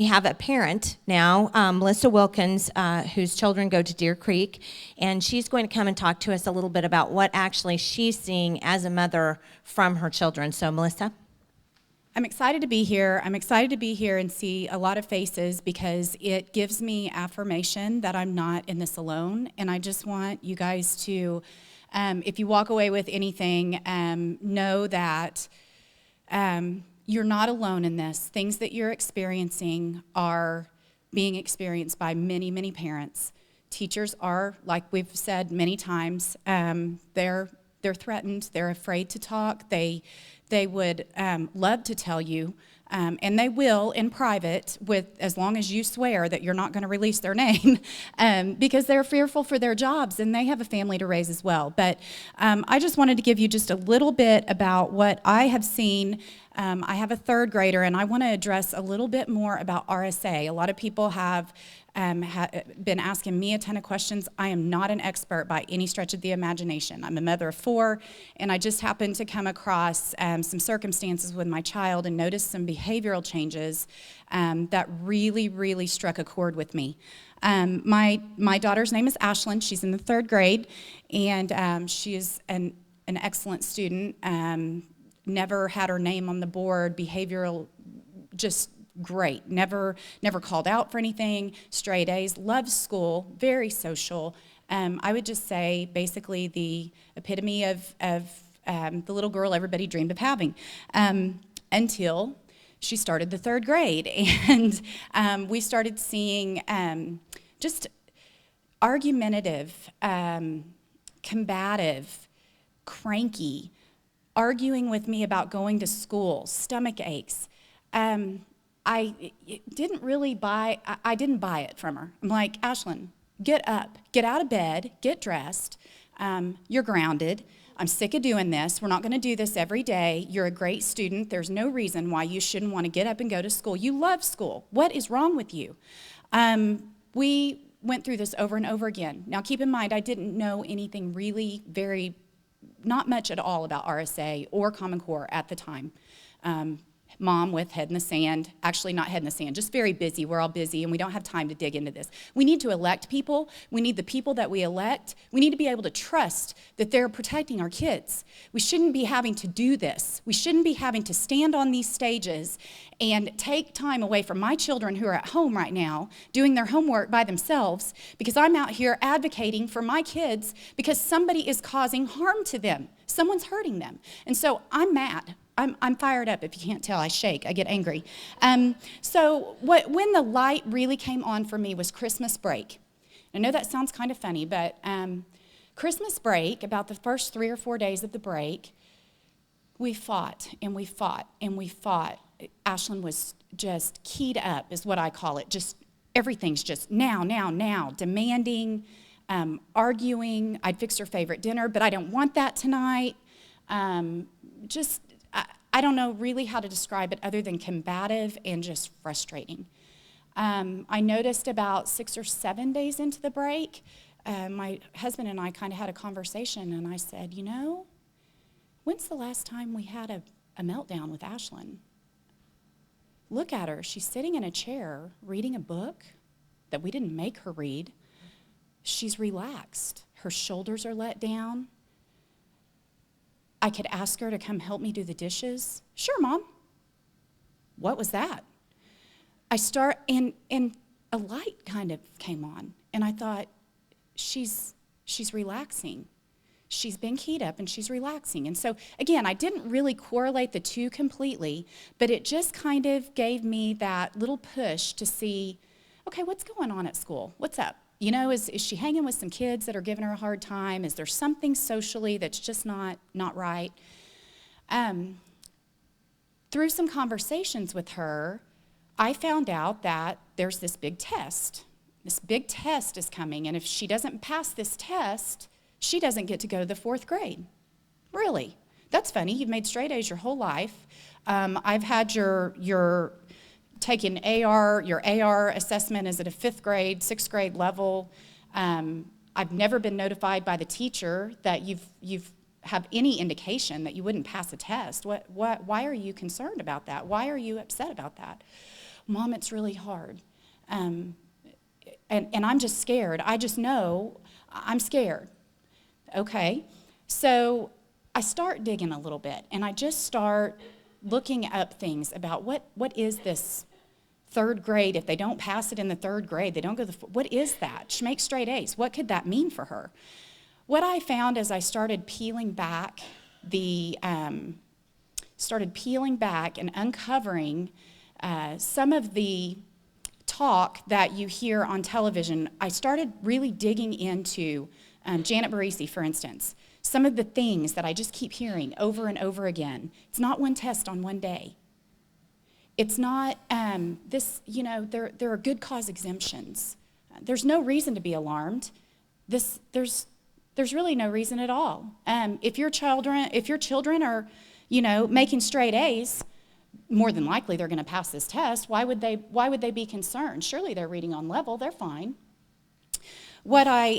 We have a parent now, Melissa Wilkins, whose children go to Deer Creek, and she's going to come and talk to us a little bit about what actually she's seeing as a mother from her children. So, Melissa? I'm excited to be here. I'm excited to be here and see a lot of faces because it gives me affirmation that I'm not in this alone. And I just want you guys to, if you walk away with anything, know that you're not alone in this. Things that you're experiencing are being experienced by many, many parents. Teachers are, like we've said many times, they're threatened. They're afraid to talk. They would love to tell you, and they will in private, as long as you swear that you're not going to release their name, because they're fearful for their jobs, and they have a family to raise as well. But I just wanted to give you just a little bit about what I have seen. I have a third grader, and I want to address a little bit more about RSA. A lot of people have been asking me a ton of questions. I am not an expert by any stretch of the imagination. I'm a mother of 4, and I just happened to come across some circumstances with my child and noticed some behavioral changes that really, really struck a chord with me. My daughter's name is Ashlyn. She's in the 3rd grade, and she is an excellent student. Never had her name on the board, behavioral, just great. Never called out for anything, straight A's, loves school, very social. I would just say basically the epitome of the little girl everybody dreamed of having, until she started the 3rd grade. And we started seeing just argumentative, combative, cranky, arguing with me about going to school, stomach aches. I didn't buy it from her. I'm like, Ashlyn, get up, get out of bed, get dressed. You're grounded. I'm sick of doing this. We're not going to do this every day. You're a great student. There's no reason why you shouldn't want to get up and go to school. You love school. What is wrong with you? We went through this over and over again. Now, keep in mind, I didn't know anything really not much at all about RSA or Common Core at the time. Mom with head in the sand, actually not head in the sand, just very busy. We're all busy and we don't have time to dig into this. We need to elect people. We need the people that we elect. We need to be able to trust that they're protecting our kids. We shouldn't be having to do this. We shouldn't be having to stand on these stages and take time away from my children who are at home right now doing their homework by themselves because I'm out here advocating for my kids because somebody is causing harm to them. Someone's hurting them. And so I'm mad. I'm fired up. If you can't tell, I shake. I get angry. So when the light really came on for me was Christmas break. I know that sounds kind of funny, but Christmas break, about the first 3 or 4 days of the break, we fought and we fought and we fought. Ashlyn was just keyed up, is what I call it. Just everything's just now, demanding, arguing. I'd fix her favorite dinner, but I don't want that tonight. I don't know really how to describe it other than combative and just frustrating. I noticed about 6 or 7 days into the break, my husband and I kind of had a conversation, and I said, when's the last time we had a meltdown with Ashlyn? Look at her. She's sitting in a chair reading a book that we didn't make her read. She's relaxed. Her shoulders are let down. I could ask her to come help me do the dishes. Sure, Mom. What was that? And a light kind of came on, and I thought, she's relaxing. She's been keyed up, and she's relaxing. And so, again, I didn't really correlate the two completely, but it just kind of gave me that little push to see, okay, what's going on at school? What's up? Is she hanging with some kids that are giving her a hard time? Is there something socially that's just not right? Through some conversations with her, I found out that there's this big test. This big test is coming, and if she doesn't pass this test, she doesn't get to go to the 4th grade. Really? That's funny. You've made straight A's your whole life. I've had your taking your AR assessment is at a 5th grade, 6th grade level. I've never been notified by the teacher that you've have any indication that you wouldn't pass a test. Why are you concerned about that? Why are you upset about that? Mom, it's really hard. And I'm just scared. I just know I'm scared. Okay, so I start digging a little bit, and I just start looking up things about what is this third grade. If they don't pass it in the third grade, they don't go what is that? She makes straight A's. What could that mean for her? What I found as I started peeling back and uncovering some of the talk that you hear on television, I started really digging into Janet Barisi, for instance. Some of the things that I just keep hearing over and over again. It's not one test on one day. It's not there are good cause exemptions. There's no reason to be alarmed. There's really no reason at all. If your children are, making straight A's, more than likely they're going to pass this test. Why would they be concerned? Surely they're reading on level. They're fine. What I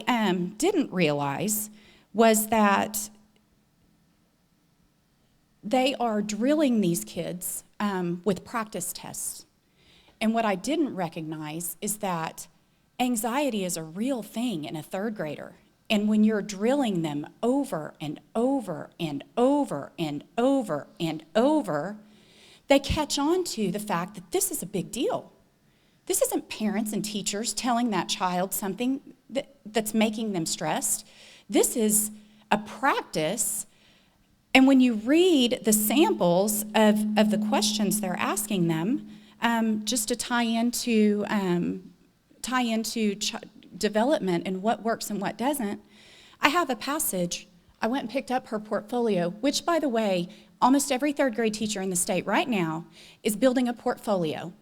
didn't realize was that they are drilling these kids with practice tests. And what I didn't recognize is that anxiety is a real thing in a third grader. And when you're drilling them over and over and over and over and over, they catch on to the fact that this is a big deal. This isn't parents and teachers telling that child something that's making them stressed. This is a practice. And when you read the samples of the questions they're asking them, just to tie into development and what works and what doesn't, I have a passage. I went and picked up her portfolio, which, by the way, almost every third grade teacher in the state right now is building a portfolio.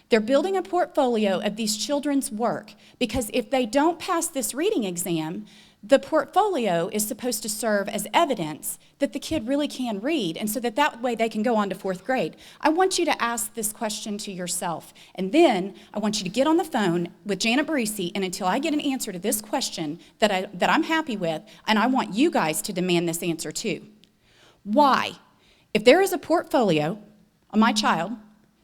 They're building a portfolio of these children's work because if they don't pass this reading exam, the portfolio is supposed to serve as evidence that the kid really can read, and so that way they can go on to fourth grade. I want you to ask this question to yourself, and then I want you to get on the phone with Janet Barisi, and until I get an answer to this question that I'm happy with, and I want you guys to demand this answer too. Why? If there is a portfolio on my child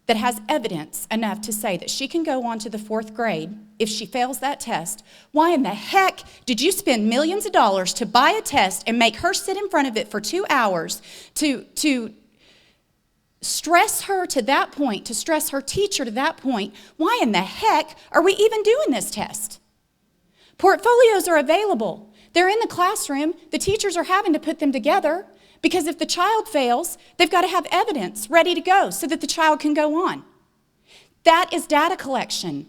that has evidence enough to say that she can go on to the fourth grade if she fails that test, why in the heck did you spend millions of dollars to buy a test and make her sit in front of it for 2 hours to stress her to that point, to stress her teacher to that point? Why in the heck are we even doing this test? Portfolios are available. They're in the classroom. The teachers are having to put them together. Because if the child fails, they've got to have evidence ready to go so that the child can go on. That is data collection.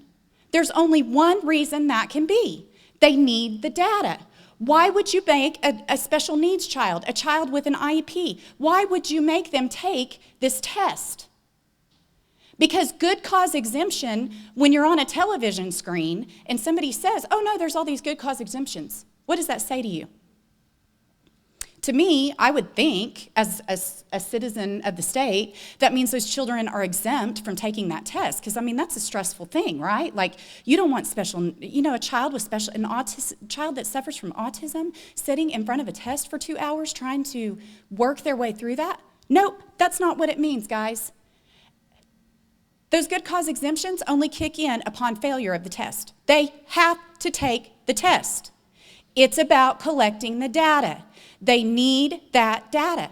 There's only one reason that can be. They need the data. Why would you make a special needs child, a child with an IEP, why would you make them take this test? Because good cause exemption, when you're on a television screen and somebody says, oh no, there's all these good cause exemptions, what does that say to you? To me, I would think, as a citizen of the state, that means those children are exempt from taking that test. Because, I mean, that's a stressful thing, right? Like, you don't want a child with child that suffers from autism sitting in front of a test for 2 hours trying to work their way through that. Nope, that's not what it means, guys. Those good cause exemptions only kick in upon failure of the test. They have to take the test. It's about collecting the data. They need that data.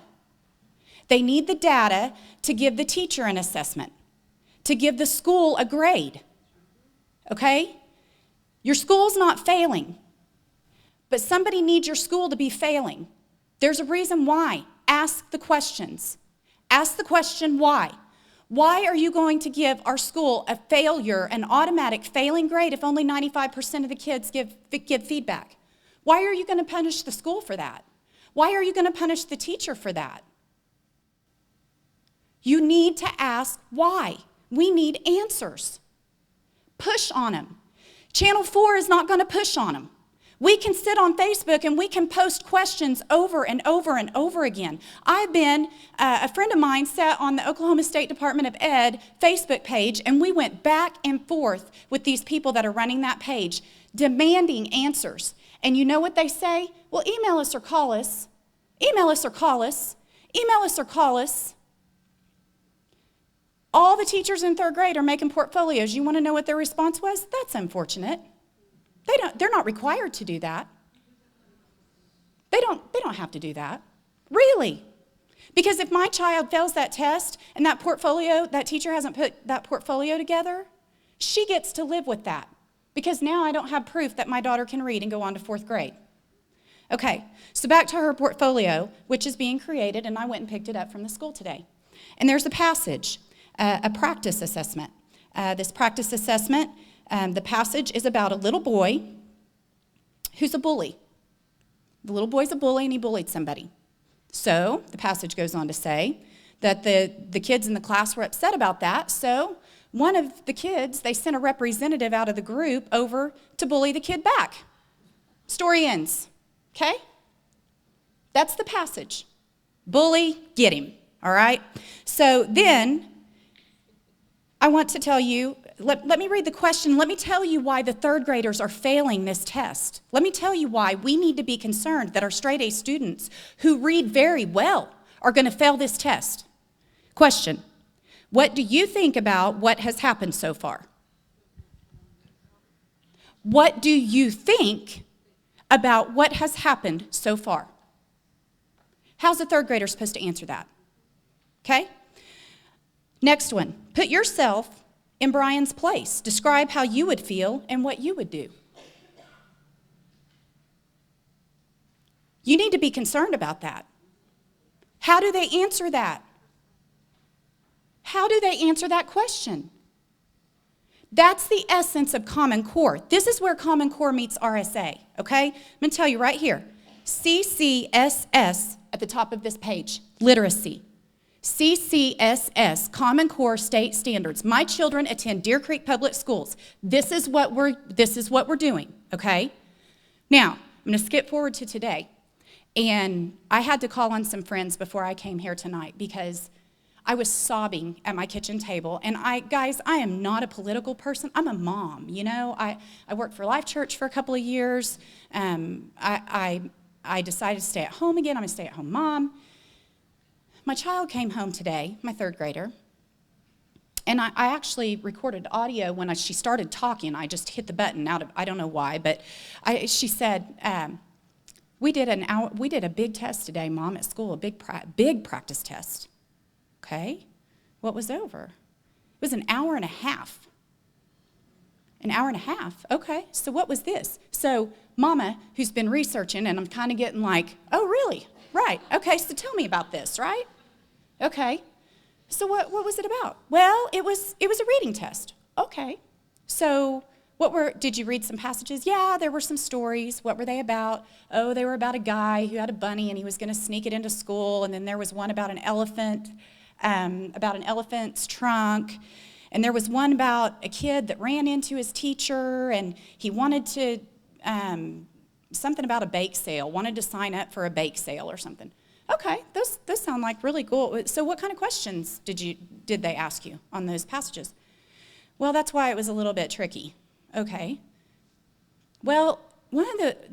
They need the data to give the teacher an assessment, to give the school a grade, okay? Your school's not failing, but somebody needs your school to be failing. There's a reason why. Ask the questions. Ask the question why. Why are you going to give our school a failure, an automatic failing grade if only 95% of the kids give feedback? Why are you going to punish the school for that? Why are you going to punish the teacher for that? You need to ask why. We need answers. Push on them. Channel 4 is not going to push on them. We can sit on Facebook and we can post questions over and over and over again. A friend of mine sat on the Oklahoma State Department of Ed Facebook page, and we went back and forth with these people that are running that page, demanding answers. And you know what they say? Well, email us or call us. Email us or call us. Email us or call us. All the teachers in third grade are making portfolios. You want to know what their response was? That's unfortunate. They're not required to do that. They don't have to do that. Really. Because if my child fails that test and that teacher hasn't put that portfolio together, she gets to live with that. Because now I don't have proof that my daughter can read and go on to fourth grade. Okay, so back to her portfolio, which is being created, and I went and picked it up from the school today. And there's a passage, a practice assessment. This practice assessment, the passage is about a little boy who's a bully. The little boy's a bully and he bullied somebody. So the passage goes on to say that the kids in the class were upset about that, so one of the kids, they sent a representative out of the group over to bully the kid back. Story ends, okay? That's the passage. Bully, get him, all right? So then, I want to tell you, let me read the question. Let me tell you why the third graders are failing this test. Let me tell you why we need to be concerned that our straight A students who read very well are going to fail this test. Question. What do you think about what has happened so far? What do you think about what has happened so far? How's a third grader supposed to answer that? Okay? Next one. Put yourself in Brian's place. Describe how you would feel and what you would do. You need to be concerned about that. How do they answer that? How do they answer that question? That's the essence of Common Core. This is where Common Core meets RSA, okay? I'm going to tell you right here. CCSS at the top of this page, literacy. CCSS, Common Core State Standards. My children attend Deer Creek Public Schools. This is what we're doing, okay? Now, I'm going to skip forward to today. And I had to call on some friends before I came here tonight because I was sobbing at my kitchen table. And guys, I am not a political person. I'm a mom, you know. I worked for Life Church for a couple of years. I decided to stay at home again. I'm a stay-at-home mom. My child came home today, my third grader, and I actually recorded audio when she started talking. I just hit the button I don't know why, but she said, we did a big test today, Mom, at school, a big practice test. Okay, what was over? It was an hour and a half. An hour and a half, okay, so what was this? So Mama, who's been researching, and I'm kind of getting like, oh, really? Right, okay, so tell me about this, right? Okay, so what was it about? Well, it was a reading test. Okay, so did you read some passages? Yeah, there were some stories. What were they about? Oh, they were about a guy who had a bunny and he was going to sneak it into school, and then there was one about an elephant's trunk, and there was one about a kid that ran into his teacher and he wanted to, something about a bake sale, wanted to sign up for a bake sale or something. Okay, those sound like really cool. So what kind of questions did they ask you on those passages? Well, that's why it was a little bit tricky. Okay. Well,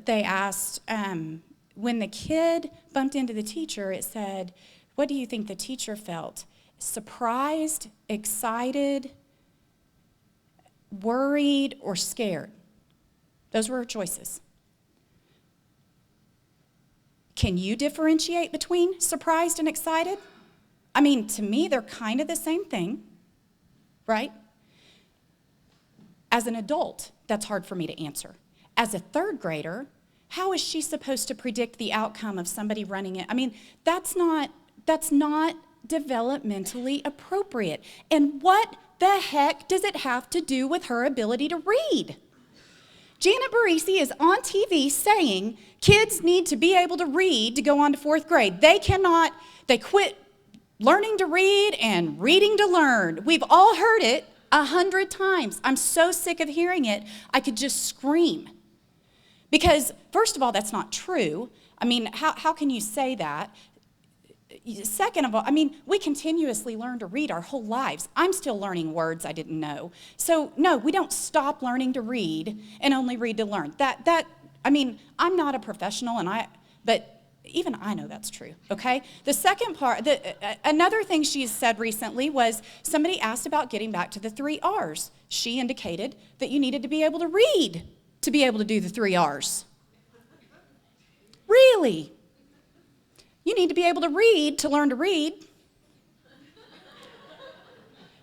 they asked, when the kid bumped into the teacher, it said, what do you think the teacher felt? Surprised, excited, worried, or scared? Those were her choices. Can you differentiate between surprised and excited? I mean, to me, they're kind of the same thing, right? As an adult, that's hard for me to answer. As a third grader, how is she supposed to predict the outcome of somebody running it? I mean, that's not developmentally appropriate. And what the heck does it have to do with her ability to read? Janet Barisi is on TV saying kids need to be able to read to go on to fourth grade. They quit learning to read and reading to learn. We've all heard it 100 times. I'm so sick of hearing it, I could just scream. Because, first of all, that's not true. I mean, how can you say that? Second of all, I mean, we continuously learn to read our whole lives. I'm still learning words I didn't know. So, no, we don't stop learning to read and only read to learn. I mean, I'm not a professional, but Even I know that's true, okay? The second part, another thing she's said recently was somebody asked about getting back to the 3 R's. She indicated that you needed to be able to read to be able to do the 3 R's. Really? You need to be able to read to learn to read.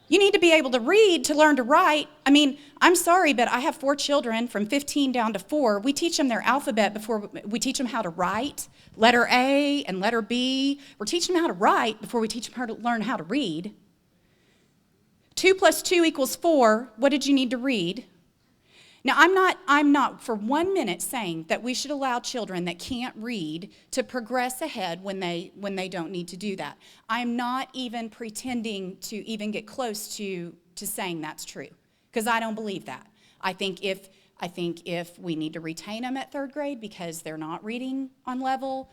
You need to be able to read to learn to write. I mean, I'm sorry, but I have 4 children from 15 down to 4. We teach them their alphabet before we teach them how to write. Letter A and letter B. We're teaching them how to write before we teach them how to learn how to read. 2 + 2 = 4. What did you need to read? Now, I'm not for 1 minute saying that we should allow children that can't read to progress ahead when they don't need to do that. I'm not even pretending to even get close to saying that's true, because I don't believe that. I think if we need to retain them at 3rd grade because they're not reading on level,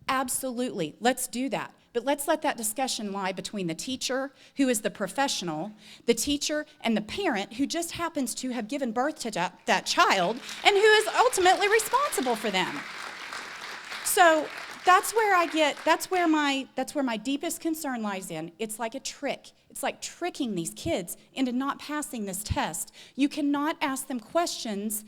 absolutely, let's do that. But let's let that discussion lie between the teacher, who is the professional, the teacher, and the parent who just happens to have given birth to that child and who is ultimately responsible for them. So that's where my deepest concern lies in. It's like a trick. It's like tricking these kids into not passing this test. You cannot ask them questions,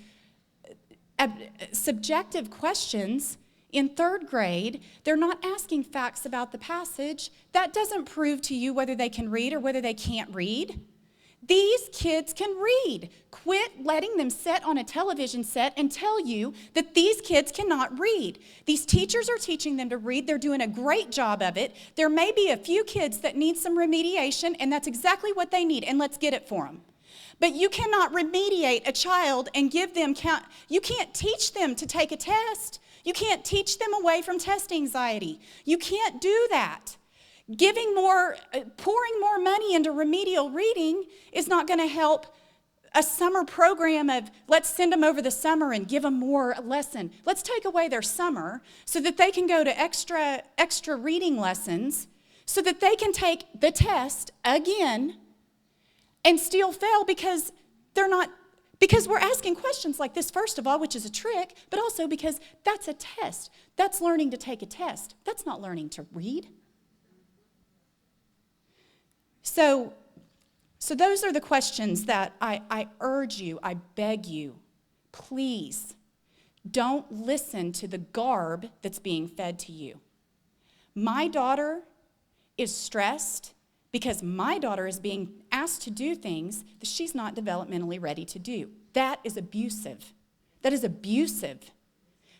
subjective questions. In 3rd grade, they're not asking facts about the passage. That doesn't prove to you whether they can read or whether they can't read. These kids can read. Quit letting them sit on a television set and tell you that these kids cannot read. These teachers are teaching them to read. They're doing a great job of it. There may be a few kids that need some remediation, and that's exactly what they need, and let's get it for them. But you cannot remediate a child and give them you can't teach them to take a test. You can't teach them away from test anxiety. You can't do that. Pouring more money into remedial reading is not going to help a summer program of let's send them over the summer and give them more lesson. Let's take away their summer so that they can go to extra reading lessons so that they can take the test again and still fail because we're asking questions like this, first of all, which is a trick, but also because that's a test. That's learning to take a test. That's not learning to read. So those are the questions that I urge you, I beg you, please don't listen to the garb that's being fed to you. My daughter is stressed because my daughter is being asked to do things that she's not developmentally ready to do. That is abusive. That is abusive.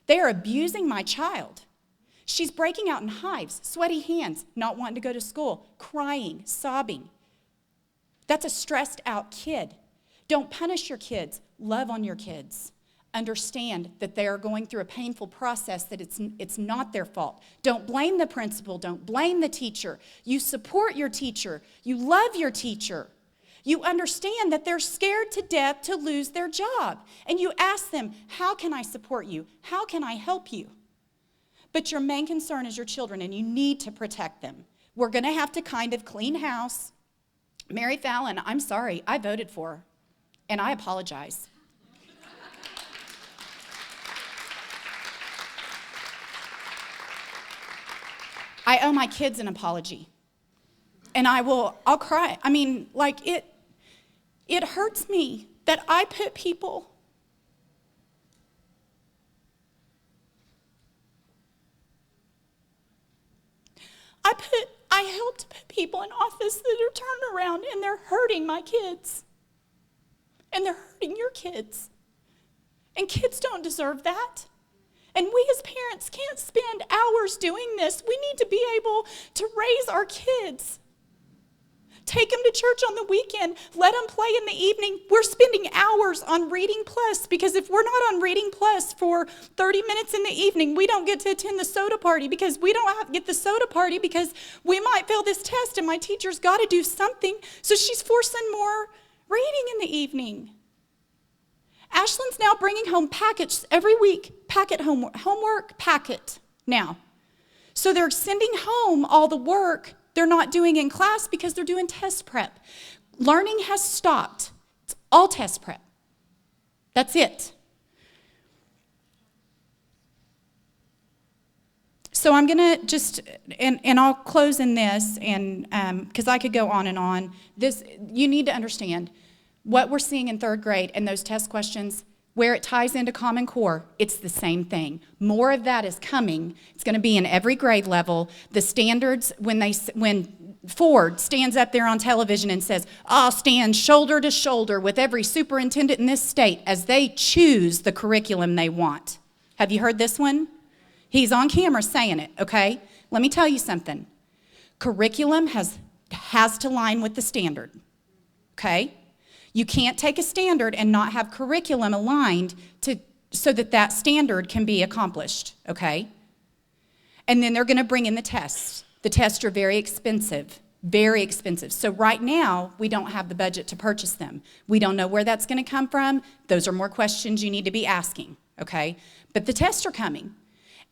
They are abusing my child. She's breaking out in hives, sweaty hands, not wanting to go to school, crying, sobbing. That's a stressed out kid. Don't punish your kids. Love on your kids. Understand that they are going through a painful process, that it's not their fault. Don't blame the principal. Don't blame the teacher. You support your teacher. You love your teacher. You understand that they're scared to death to lose their job. And you ask them, how can I support you? How can I help you? But your main concern is your children, and you need to protect them. We're going to have to kind of clean house. Mary Fallon, I'm sorry, I voted for her, and I apologize. I owe my kids an apology, and I'll cry. I mean, like it hurts me that I put people I helped put people in office that are turned around and they're hurting my kids. And they're hurting your kids. And kids don't deserve that. And we as parents can't spend hours doing this. We need to be able to raise our kids. Take them to church on the weekend. Let them play in the evening. We're spending hours on Reading Plus because if we're not on Reading Plus for 30 minutes in the evening, we don't get to attend the soda party because we don't have to get the soda party because we might fail this test and my teacher's got to do something. So she's forcing more reading in the evening. Ashlyn's now bringing home packets every week. Homework packet now. So they're sending home all the work they're not doing in class because they're doing test prep. Learning has stopped. It's all test prep. That's it. So I'm going to just, and I'll close in this, and because I could go on and on. This, you need to understand what we're seeing in third grade and those test questions, where it ties into Common Core, it's the same thing. More of that is coming. It's going to be in every grade level. The standards, when Ford stands up there on television and says, I'll stand shoulder to shoulder with every superintendent in this state as they choose the curriculum they want. Have you heard this one? He's on camera saying it, okay? Let me tell you something. Curriculum has to line with the standard, okay? You can't take a standard and not have curriculum aligned so that standard can be accomplished, okay? And then they're going to bring in the tests. The tests are very expensive, very expensive. So right now, we don't have the budget to purchase them. We don't know where that's going to come from. Those are more questions you need to be asking, okay? But the tests are coming.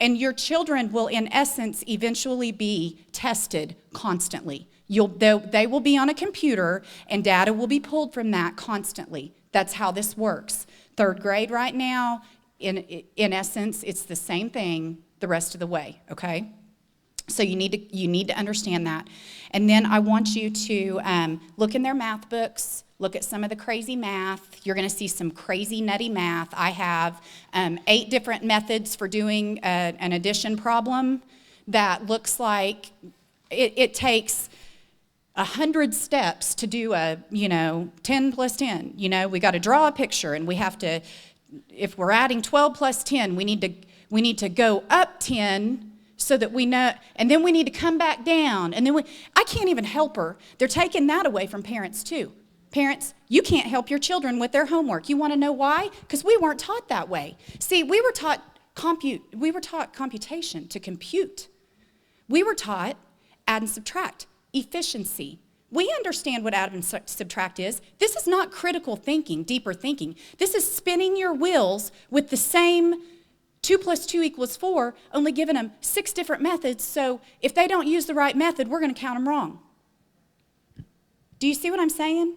And your children will, in essence, eventually be tested constantly. They will be on a computer, and data will be pulled from that constantly. That's how this works. Third grade right now, in essence, it's the same thing the rest of the way, okay? So you need to understand that. And then I want you to look in their math books, look at some of the crazy math. You're going to see some crazy, nutty math. I have 8 different methods for doing an addition problem that looks like it takes 100 steps to do 10 plus 10. We got to draw a picture, and we have to, if we're adding 12 plus 10, we need to go up 10 so that we know, and then we need to come back down. And then I can't even help her. They're taking that away from parents too. Parents, you can't help your children with their homework. You want to know why? Because we weren't taught that way. See, we were taught computation, to compute. We were taught add and subtract, efficiency. We understand what add and subtract is. This is not critical thinking, deeper thinking. This is spinning your wheels with the same 2 plus 2 equals 4, only giving them 6 different methods. So if they don't use the right method, we're going to count them wrong. Do you see what I'm saying?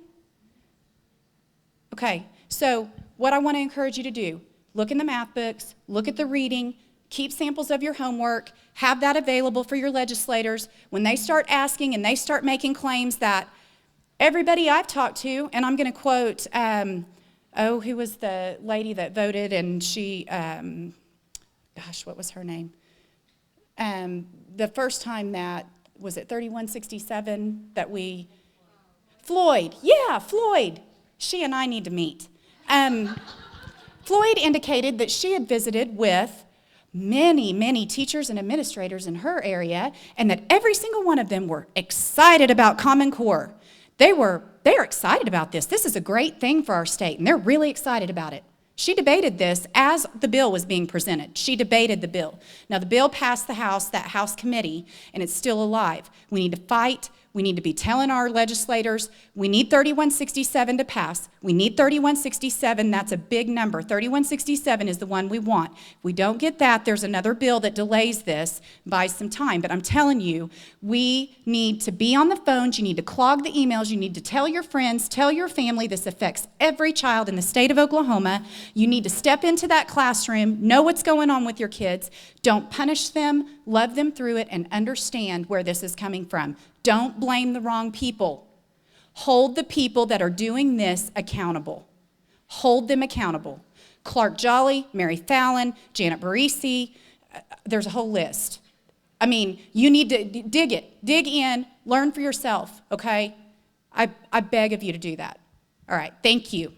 Okay, so what I want to encourage you to do, look in the math books, look at the reading, keep samples of your homework, have that available for your legislators. When they start asking and they start making claims that everybody I've talked to, and I'm going to quote, who was the lady that voted, and she, what was her name? The first time that, was it 3167 that Floyd, yeah, Floyd. She and I need to meet. Floyd indicated that she had visited with many, many teachers and administrators in her area, and that every single one of them were excited about Common Core. They're excited about this. This is a great thing for our state, and they're really excited about it. She debated this as the bill was being presented. She debated the bill. Now, the bill passed the House, that House committee, and it's still alive. We need to fight. We need to be telling our legislators, we need 3167 to pass. We need 3167. That's a big number. 3167 is the one we want. If we don't get that, there's another bill that delays this, buys some time. But I'm telling you, we need to be on the phones. You need to clog the emails. You need to tell your friends, tell your family. This affects every child in the state of Oklahoma. You need to step into that classroom, know what's going on with your kids. Don't punish them, love them through it, and understand where this is coming from. Don't blame the wrong people. Hold the people that are doing this accountable. Hold them accountable. Clark Jolly, Mary Fallon, Janet Barisi, there's a whole list. I mean, you need to dig in, learn for yourself, okay? I beg of you to do that. All right, thank you.